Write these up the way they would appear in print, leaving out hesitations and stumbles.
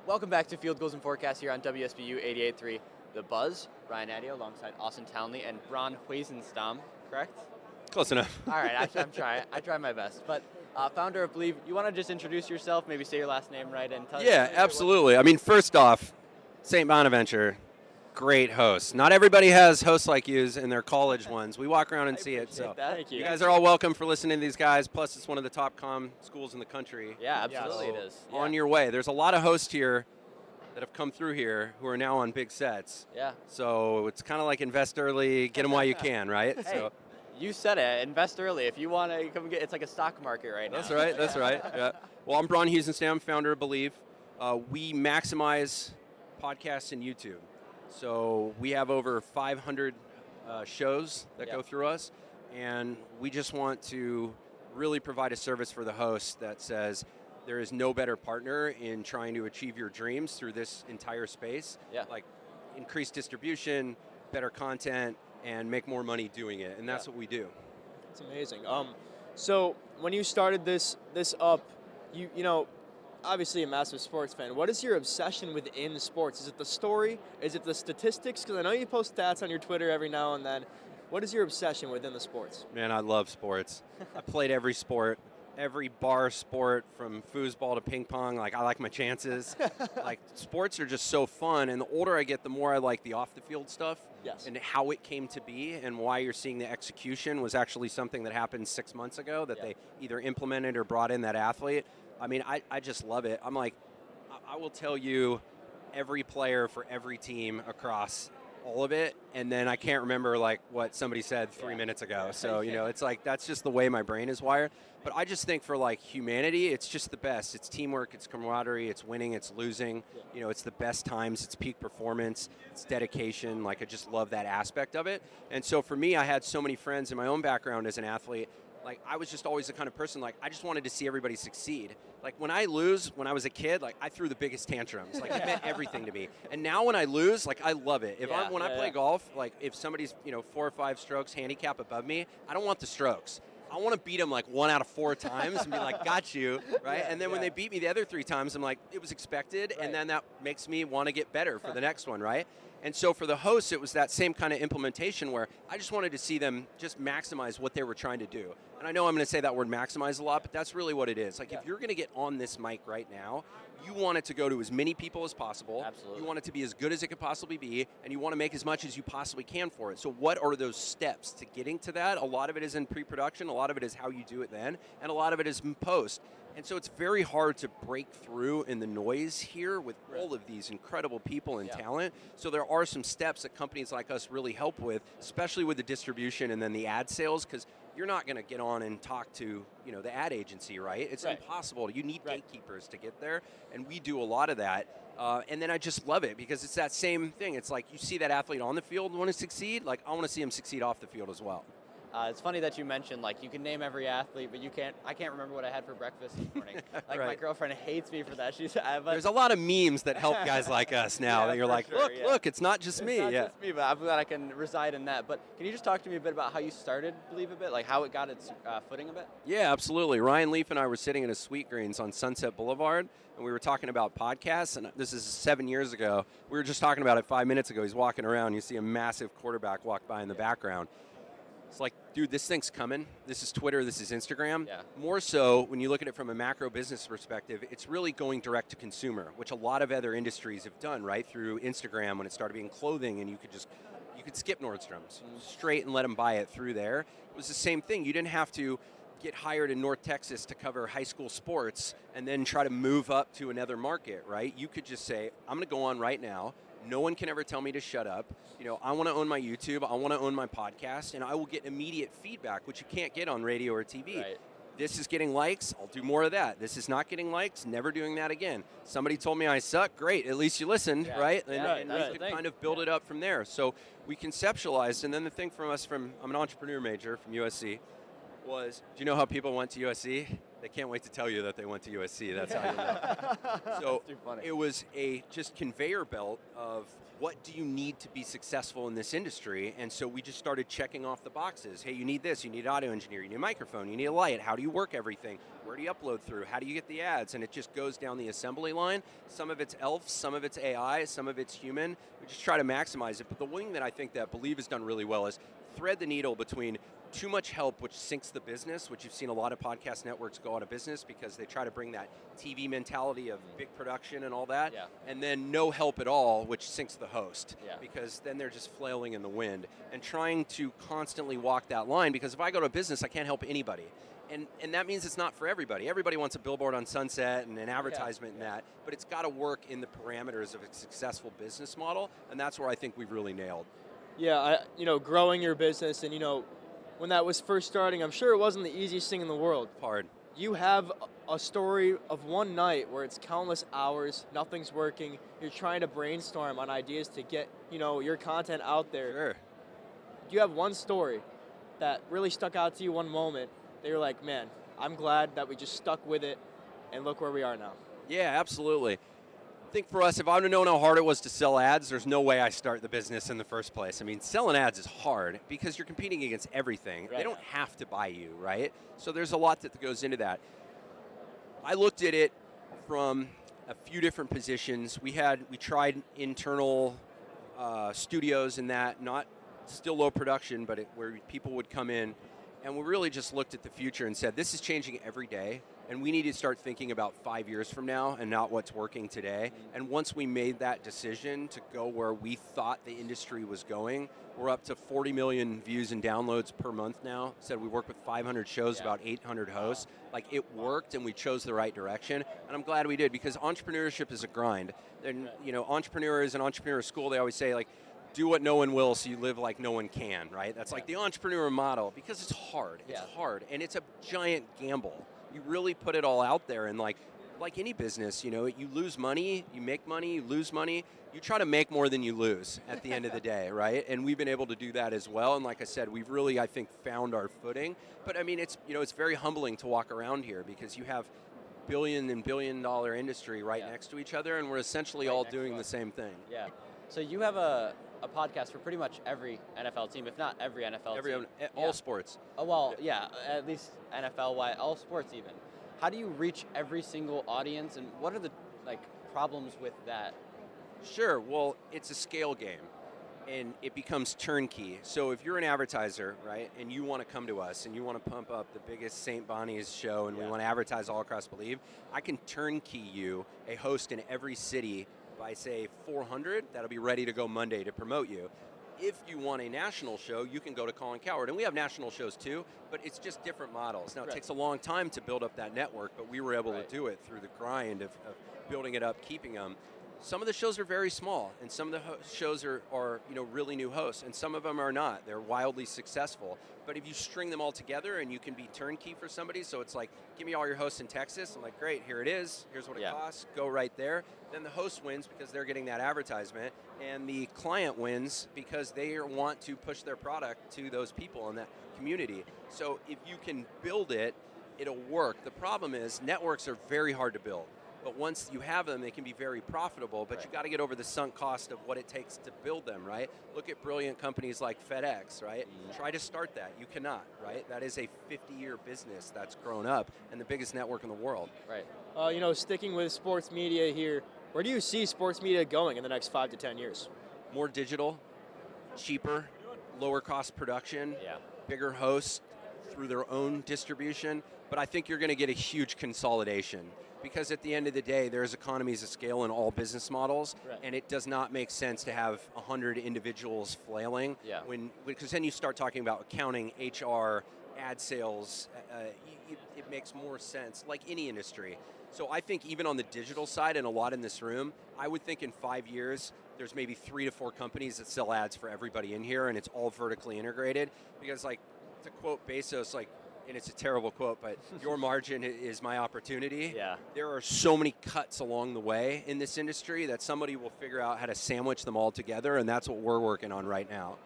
Welcome back to Field Goals and Forecast here on WSBU 88.3 The Buzz. Ryan Adio alongside Austin Townley and Bron Huessenstamm, correct? Close enough. All right, I'm trying. I try my best. But founder of Bleav, you want to just introduce yourself, maybe say your last name right, and tell Yeah, absolutely. I mean, first off, St. Bonaventure, great host. Not everybody has hosts like you in their college ones. We walk around and see it. So Thank you. you guys are all welcome for listening to these guys. Plus, it's one of the top comm schools in the country. Yeah, absolutely So it is. on your way. There's a lot of hosts here that have come through here who are now on big sets. Yeah. So it's kind of like invest early, get them while you can, right? Hey, So you said it. Invest early. If you want to come get, it's like a stock market right now. That's right. That's right. Yeah. Well, I'm Bron Huessenstamm, founder of Bleav. We maximize podcasts and YouTube. So we have over 500 shows that go through us, and we just want to really provide a service for the host that says there is no better partner in trying to achieve your dreams through this entire space. Yeah. Like increased distribution, better content, and make more money doing it, and that's what we do. It's amazing. So when you started this up, you know, obviously a massive sports fan. What is your obsession within sports? Is it the story? Is it the statistics? Because I know you post stats on your Twitter every now and then. What is your obsession within the sports? Man, I love sports. I played every sport, every bar sport from foosball to ping pong. Like, I like my chances. Like, sports are just so fun, and the older I get, the more I like the off-the-field stuff. Yes. And how it came to be and why you're seeing the execution was actually something that happened 6 months ago that they either implemented or brought in that athlete. I mean, I just love it. I'm like, I will tell you every player for every team across all of it, and then I can't remember like what somebody said 3 minutes ago. So, you know, it's like that's just the way my brain is wired. But I just think for like humanity, it's just the best. It's teamwork, it's camaraderie, it's winning, it's losing. You know, it's the best times, it's peak performance, it's dedication. Like, I just love that aspect of it. And so for me, I had so many friends in my own background as an athlete. Like, I was just always the kind of person, like, I just wanted to see everybody succeed. Like, when I lose, when I was a kid, like, I threw the biggest tantrums. Like, it meant everything to me. And now when I lose, like, I love it. If when I play golf, like, if somebody's, 4 or 5 strokes handicap above me, I don't want the strokes. I want to beat them, like, 1 out of 4 times and be like, got you, right? And then when they beat me the other 3 times, I'm like, it was expected, and then that makes me want to get better for the next one, right? And so for the hosts, it was that same kind of implementation where I just wanted to see them just maximize what they were trying to do. And I know I'm going to say that word maximize a lot, but that's really what it is. Like, if you're going to get on this mic right now, you want it to go to as many people as possible. Absolutely. You want it to be as good as it could possibly be, and you want to make as much as you possibly can for it. So what are those steps to getting to that? A lot of it is in pre-production, a lot of it is how you do it then, and a lot of it is in post. And so it's very hard to break through in the noise here with all of these incredible people and talent. So there are some steps that companies like us really help with, especially with the distribution and then the ad sales, because you're not going to get on and talk to, the ad agency, right? It's impossible. You need gatekeepers to get there, and we do a lot of that. And then I just love it because it's that same thing. It's like you see that athlete on the field want to succeed, like I want to see him succeed off the field as well. It's funny that you mentioned, like, you can name every athlete, but I can't remember what I had for breakfast this morning. Like, my girlfriend hates me for that. She's, There's a lot of memes that help guys like us now that you're like, look, it's not just me. It's not just me, but I'm glad I can reside in that. But can you just talk to me a bit about how you started Bleav a bit, like how it got its footing a bit? Yeah, absolutely. Ryan Leaf and I were sitting in a Sweet Greens on Sunset Boulevard, and we were talking about podcasts, and this is 7 years ago. We were just talking about it 5 minutes ago. He's walking around. You see a massive quarterback walk by in the background. It's like, dude, this thing's coming. This is Twitter. This is Instagram. Yeah. More so, when you look at it from a macro business perspective, it's really going direct to consumer, which a lot of other industries have done, right? Through Instagram when it started being clothing, and you could skip Nordstrom's straight and let them buy it through there. It was the same thing. You didn't have to get hired in North Texas to cover high school sports and then try to move up to another market, right? You could just say, I'm going to go on right now. No one can ever tell me to shut up. I want to own my YouTube. I want to own my podcast, and I will get immediate feedback, which you can't get on radio or TV. Right. This is getting likes. I'll do more of that. This is not getting likes. Never doing that again. Somebody told me I suck. Great. At least you listened, right? And you could kind of build it up from there. So we conceptualized, and then the thing from us I'm an entrepreneur major from USC, was, do you know how people went to USC? They can't wait to tell you that they went to USC. That's how you know. So That's too funny. it was a just conveyor belt of what do you need to be successful in this industry? And so we just started checking off the boxes. Hey, you need this, you need an audio engineer, you need a microphone, you need a light. How do you work everything? Where do you upload through? How do you get the ads? And it just goes down the assembly line. Some of it's elf, some of it's AI, some of it's human. We just try to maximize it. But the one that I think that Bleav has done really well is thread the needle between too much help, which sinks the business, which you've seen a lot of podcast networks go out of business because they try to bring that TV mentality of big production and all that, and then no help at all, which sinks the host, because then they're just flailing in the wind, and trying to constantly walk that line, because if I go to a business, I can't help anybody. And that means it's not for everybody. Everybody wants a billboard on Sunset and an advertisement in that, but it's got to work in the parameters of a successful business model, and that's where I think we've really nailed. Yeah, growing your business and, when that was first starting, I'm sure it wasn't the easiest thing in the world. Hard. You have a story of one night where it's countless hours, nothing's working, you're trying to brainstorm on ideas to get, your content out there. Sure. Do you have one story that really stuck out to you, one moment, that you're like, man, I'm glad that we just stuck with it and look where we are now? Yeah, absolutely. I think for us, if I would have known how hard it was to sell ads, there's no way I start the business in the first place. I mean, selling ads is hard because you're competing against everything. Right. They don't have to buy you, right? So there's a lot that goes into that. I looked at it from a few different positions. We tried internal studios and that, not still low production, but where people would come in, and we really just looked at the future and said, this is changing every day. And we need to start thinking about 5 years from now and not what's working today. And once we made that decision to go where we thought the industry was going, we're up to 40 million views and downloads per month now. Said we work with 500 shows, about 800 hosts. Like, it worked, and we chose the right direction. And I'm glad we did, because entrepreneurship is a grind. And, entrepreneurs in entrepreneur school, they always say, like, do what no one will so you live like no one can, right? That's like the entrepreneur model, because it's hard. It's hard, and it's a giant gamble. You really put it all out there, and like any business, you lose money, you make money, you lose money. You try to make more than you lose at the end of the day, right? And we've been able to do that as well. And like I said, we've really, I think, found our footing. But I mean, it's very humbling to walk around here, because you have billion and billion dollar industry right next to each other, and we're essentially all doing the same thing. Yeah. So you have a podcast for pretty much every NFL team, if not every NFL team. All sports. Oh, well, at least NFL-wide, all sports even. How do you reach every single audience, and what are the problems with that? Sure. Well, it's a scale game, and it becomes turnkey. So if you're an advertiser, right, and you want to come to us and you want to pump up the biggest St. Bonnie's show, and we want to advertise all across Bleav, I can turnkey you a host in every city by, say, 400, that'll be ready to go Monday to promote you. If you want a national show, you can go to Colin Cowherd. And we have national shows too, but it's just different models. Now, it takes a long time to build up that network, but we were able to do it through the grind of building it up, keeping them. Some of the shows are very small, and some of the shows are really new hosts, and some of them are not. They're wildly successful. But if you string them all together and you can be turnkey for somebody, so it's like, give me all your hosts in Texas. I'm like, great, here it is. Here's what it costs. Go right there. Then the host wins because they're getting that advertisement, and the client wins because they want to push their product to those people in that community. So if you can build it, it'll work. The problem is networks are very hard to build. But once you have them, they can be very profitable, but you got to get over the sunk cost of what it takes to build them, right? Look at brilliant companies like FedEx, right? Try to start that. You cannot, right? That is a 50-year business that's grown up and the biggest network in the world. Right. Sticking with sports media here, where do you see sports media going in the next 5 to 10 years? More digital, cheaper, lower cost production, bigger hosts through their own distribution, but I think you're going to get a huge consolidation. Because at the end of the day, there's economies of scale in all business models, and it does not make sense to have 100 individuals flailing. Because then you start talking about accounting, HR, ad sales. It makes more sense, like any industry. So I think even on the digital side, and a lot in this room, I would think in 5 years, there's maybe 3 to 4 companies that sell ads for everybody in here, and it's all vertically integrated. Because, to quote Bezos, and it's a terrible quote, but your margin is my opportunity. There are so many cuts along the way in this industry that somebody will figure out how to sandwich them all together, and that's what we're working on right now.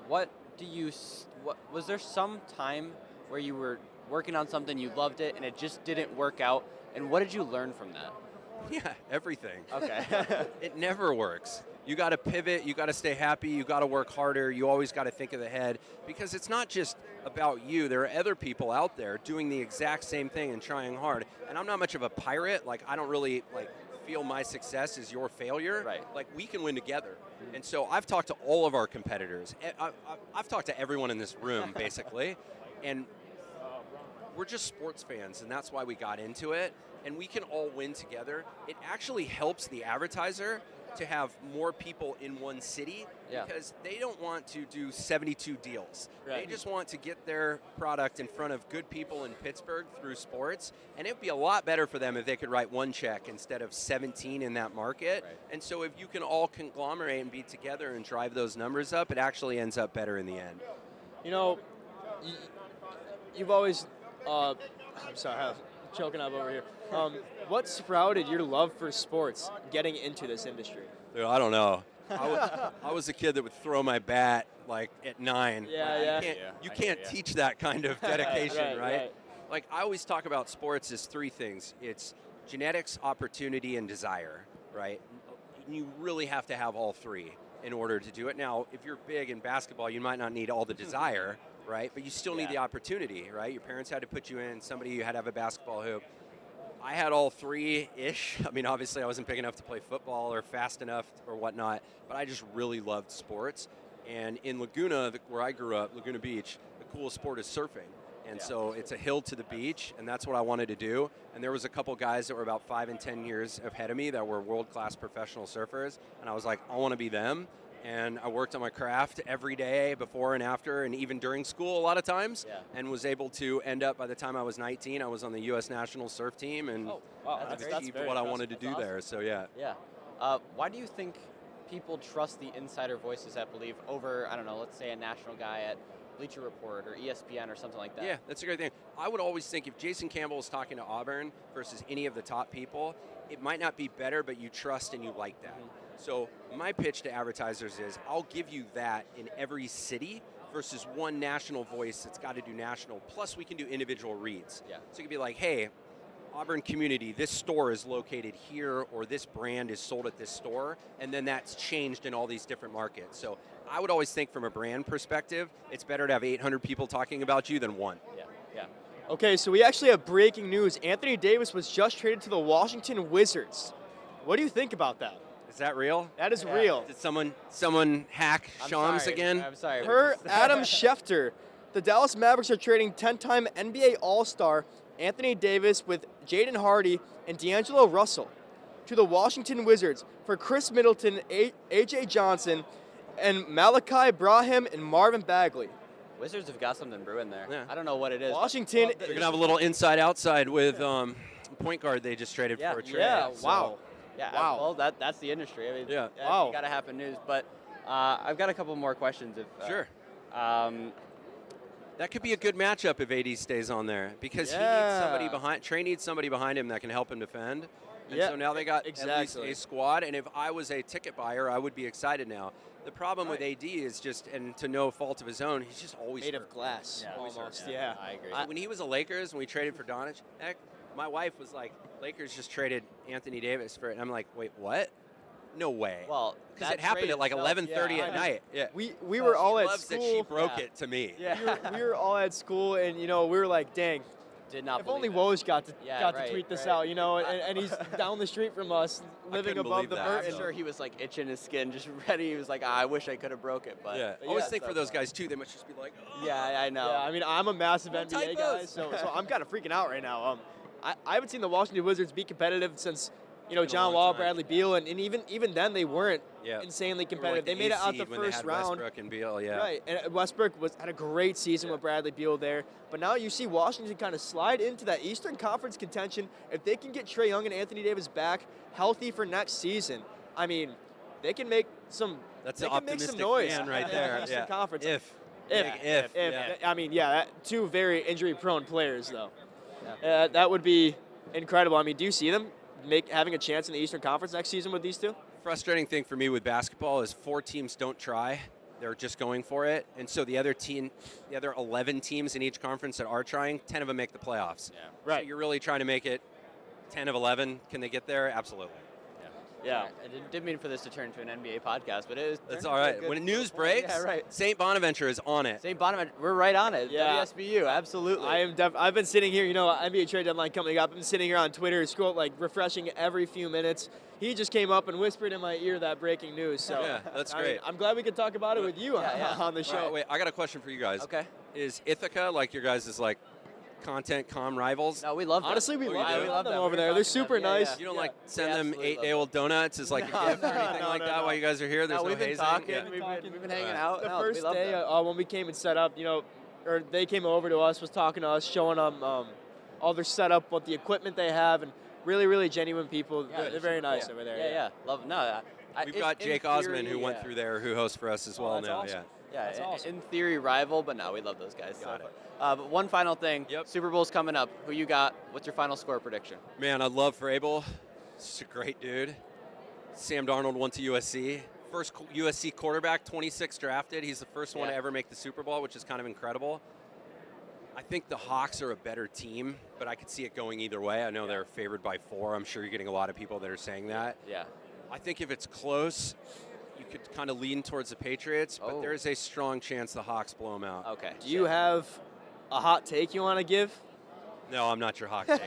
Was there some time where you were working on something, you loved it, and it just didn't work out. And what did you learn from that? Yeah, everything. Okay. It never works. You got to pivot, you got to stay happy, you got to work harder, you always got to think of the head, because it's not just about you. There are other people out there doing the exact same thing and trying hard. And I'm not much of a pirate. Like, I don't really feel my success is your failure. Right. Like, we can win together. And so I've talked to all of our competitors. I've talked to everyone in this room, basically. And we're just sports fans, and that's why we got into it. And we can all win together. It actually helps the advertiser to have more people in one city, because they don't want to do 72 deals. Right. They just want to get their product in front of good people in Pittsburgh through sports, and it would be a lot better for them if they could write one check instead of 17 in that market. Right. And so if you can all conglomerate and be together and drive those numbers up, it actually ends up better in the end. You know, you've always, I'm sorry, I'm choking up over here. What sprouted your love for sports getting into this industry? Dude, I don't know. I was a kid that would throw my bat at 9. Yeah. You can't teach that kind of dedication, right? Like, I always talk about sports as 3 things. It's genetics, opportunity, and desire, right? You really have to have all 3 in order to do it. Now, if you're big in basketball, you might not need all the desire, right? But you still need the opportunity, right? Your parents had to put you in, somebody you had to have a basketball hoop. I had all 3-ish. I mean, obviously I wasn't big enough to play football or fast enough or whatnot, but I just really loved sports. And in Laguna, where I grew up, Laguna Beach, the coolest sport is surfing. And so it's a hill to the beach, and that's what I wanted to do. And there was a couple guys that were about 5 and 10 years ahead of me that were world-class professional surfers, and I was like, I want to be them. And I worked on my craft every day before and after, and even during school a lot of times, and was able to end up, by the time I was 19, I was on the U.S. national surf team, and achieved what I wanted to do there. So Yeah. Why do you think people trust the insider voices at Bleav over, I don't know, let's say a national guy at Bleacher Report or ESPN or something like that? Yeah, that's a great thing. I would always think if Jason Campbell is talking to Auburn versus any of the top people, it might not be better, but you trust and you like that. So my pitch to advertisers is I'll give you that in every city versus one national voice that's got to do national. Plus we can do individual reads. Yeah. So you can be like, hey, Auburn community, this store is located here, or this brand is sold at this store, and then that's changed in all these different markets. So I would always think from a brand perspective, it's better to have 800 people talking about you than one. Yeah. Okay, so we actually have breaking news. Anthony Davis was just traded to the Washington Wizards. What do you think about that? Is that real? That is real. Did someone hack Shams again? I'm sorry. Per Adam Schefter, the Dallas Mavericks are trading 10-time NBA All-Star Anthony Davis with Jaden Hardy and D'Angelo Russell to the Washington Wizards for Chris Middleton, A.J. Johnson, and Malachi Brahim and Marvin Bagley. Wizards have got something brewing there. Yeah. I don't know what it is. Washington. They're going to have a little inside-outside with point guard they just traded for a trade. Yeah, so. wow. Yeah, Wow. well, that's the industry. I mean, Yeah. Wow. You got to happen news. But I've got a couple more questions. Sure. Um, That could be a good matchup if AD stays on there, because he needs somebody behind. Trey needs somebody behind him that can help him defend. And so now they got at least a squad. And if I was a ticket buyer, I would be excited now. The problem with AD is just, and to no fault of his own, he's just always Made hurt. of glass, almost. I agree. When he was a Lakers, when we traded for Doncic, my wife was like, Lakers just traded Anthony Davis for it. And I'm like, wait, what? No way. Well, because it happened at like 11:30 at night. Yeah. We were all at loves school. that she broke it to me. Yeah. we were all at school, and we were like, dang. Did not. If only believe Woj got to tweet this out, and he's down the street from us, living couldn't above believe the that. Burton. I'm sure he was like itching his skin, just ready. He was like, I wish I could have broke it, but Yeah. I always think for those guys too, they must just be like, oh. yeah, I know. Yeah, I mean, I'm a massive No NBA guy, typos. so I'm kind of freaking out right now. I haven't seen the Washington Wizards be competitive since been a John long Wall, time. Bradley Beal, and even then they weren't Yeah. insanely They were competitive. like They made it out the when they first had round. Westbrook and Beal, yeah. Right, and Westbrook had a great season with Bradley Beal there. But now you see Washington kind of slide into that Eastern Conference contention. If they can get Trae Young and Anthony Davis back healthy for next season, I mean, they can make some. That's they the can make optimistic some noise man right in there. the Eastern Yeah. Conference. If. Yeah. I mean, two very injury-prone players though. That would be incredible. I mean, do you see them having a chance in the Eastern Conference next season with these two? Frustrating thing for me with basketball is 4 teams don't try. they're just going for it. And so the other 11 teams in each conference that are trying, 10 of them make the playoffs. Yeah. Right. So you're really trying to make it 10 of 11. Can they get there? Absolutely. Yeah. I didn't mean for this to turn into an NBA podcast, but it is. That's all right. When news breaks, yeah, right. St. Bonaventure is on it. St. Bonaventure, we're right on it. Yeah. WSBU, absolutely. I've been sitting here, NBA trade deadline coming up. I'm sitting here on Twitter, refreshing every few minutes. He just came up and whispered in my ear that breaking news. So Yeah, that's great. I'm glad we could talk about it with you on the show. Wait, I got a question for you guys. Okay. Is Ithaca like your guys' like content com rivals? No, we love them. Honestly, we Oh, you love, do? we love them We over were there. They're talking to super them. Yeah, nice. yeah. You don't Yeah. like send We them absolutely 8-day-old donuts as like a gift or anything like that while you guys are here? There's no, no we've been hazing? talking. Yeah. We've been hanging Right. out. The No, we first love day them. when we came and set up, or they came over to us, was talking to us, showing them all their setup, what the equipment they have, and really, really genuine people. Yeah, they're very nice cool. over there. Yeah. Love. No, We've got Jake Osmond who went through there, who hosts for us as well that's now. awesome. Yeah, That's awesome. in theory, rival, but no, we love those guys. Got it. But one final thing. Yep. Super Bowl's coming up. Who you got? What's your final score prediction? Man, I'd love for Abel. He's a great dude. Sam Darnold went to USC. First USC quarterback, 26 drafted. He's the first one to Yeah. ever make the Super Bowl, which is kind of incredible. I think the Hawks are a better team, but I could see it going either way. I know they're favored by 4. I'm sure you're getting a lot of people that are saying that. Yeah. I think if it's close, you could kind of lean towards the Patriots, but Oh. there's a strong chance the Hawks blow them out. Okay. Do you have a hot take you want to give? No, I'm not your Hawks take.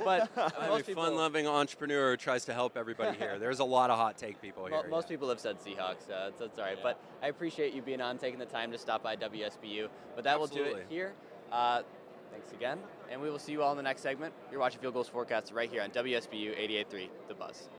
But I'm a most people, fun-loving entrepreneur who tries to help everybody here. There's a lot of hot take people here. most people have said Seahawks. That's all right. Yeah. But I appreciate you being on, taking the time to stop by WSBU. But that will do Absolutely. it here. Thanks again, and we will see you all in the next segment. You're watching Field Goals Forecast right here on WSBU 88.3 The Buzz.